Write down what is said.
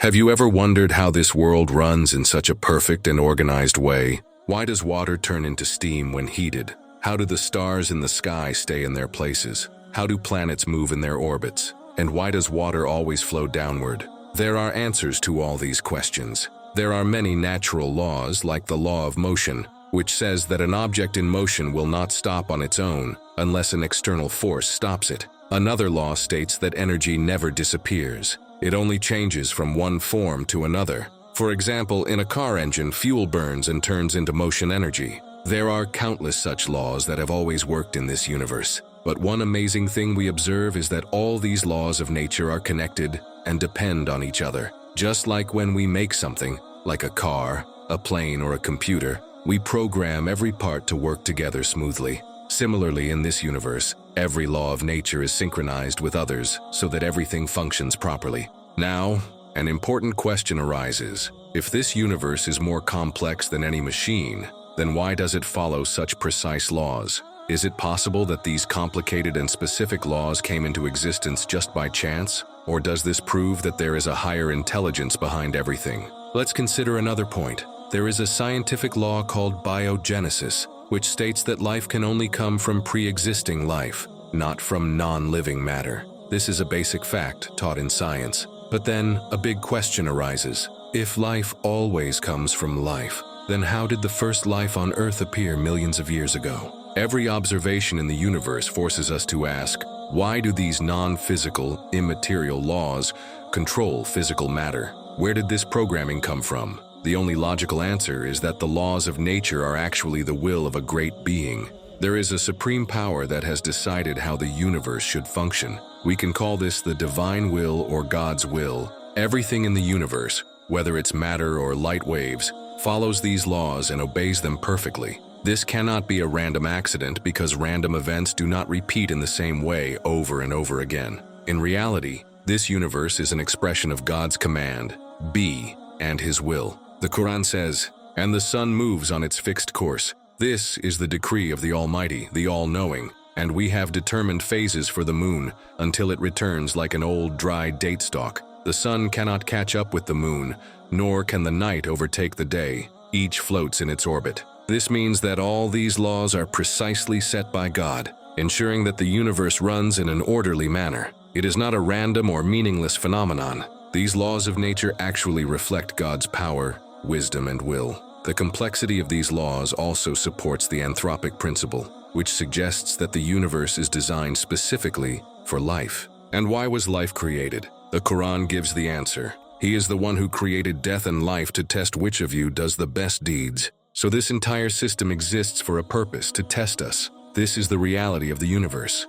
Have you ever wondered how this world runs in such a perfect and organized way? Why does water turn into steam when heated? How do the stars in the sky stay in their places? How do planets move in their orbits? And why does water always flow downward? There are answers to all these questions. There are many natural laws, like the law of motion, which says that an object in motion will not stop on its own unless an external force stops it. Another law states that energy never disappears. It only changes from one form to another. For example, in a car engine, fuel burns and turns into motion energy. There are countless such laws that have always worked in this universe. But one amazing thing we observe is that all these laws of nature are connected and depend on each other. Just like when we make something, like a car, a plane, or a computer, we program every part to work together smoothly. Similarly, in this universe, every law of nature is synchronized with others so that everything functions properly. Now, an important question arises. If this universe is more complex than any machine, then why does it follow such precise laws? Is it possible that these complicated and specific laws came into existence just by chance? Or does this prove that there is a higher intelligence behind everything? Let's consider another point. There is a scientific law called biogenesis, which states that life can only come from pre-existing life, not from non-living matter. This is a basic fact taught in science. But then, a big question arises. If life always comes from life, then how did the first life on Earth appear millions of years ago? Every observation in the universe forces us to ask, why do these non-physical, immaterial laws control physical matter? Where did this programming come from? The only logical answer is that the laws of nature are actually the will of a great being. There is a supreme power that has decided how the universe should function. We can call this the divine will or God's will. Everything in the universe, whether it's matter or light waves, follows these laws and obeys them perfectly. This cannot be a random accident because random events do not repeat in the same way over and over again. In reality, this universe is an expression of God's command, be, and His will. The Quran says, "And the sun moves on its fixed course. This is the decree of the Almighty, the All-Knowing, and we have determined phases for the moon until it returns like an old dry date stalk. The sun cannot catch up with the moon, nor can the night overtake the day. Each floats in its orbit." This means that all these laws are precisely set by God, ensuring that the universe runs in an orderly manner. It is not a random or meaningless phenomenon. These laws of nature actually reflect God's power, wisdom, and will. The complexity of these laws also supports the anthropic principle, which suggests that the universe is designed specifically for life. And why was life created? The Quran gives the answer. He is the one who created death and life to test which of you does the best deeds. So this entire system exists for a purpose, to test us. This is the reality of the universe.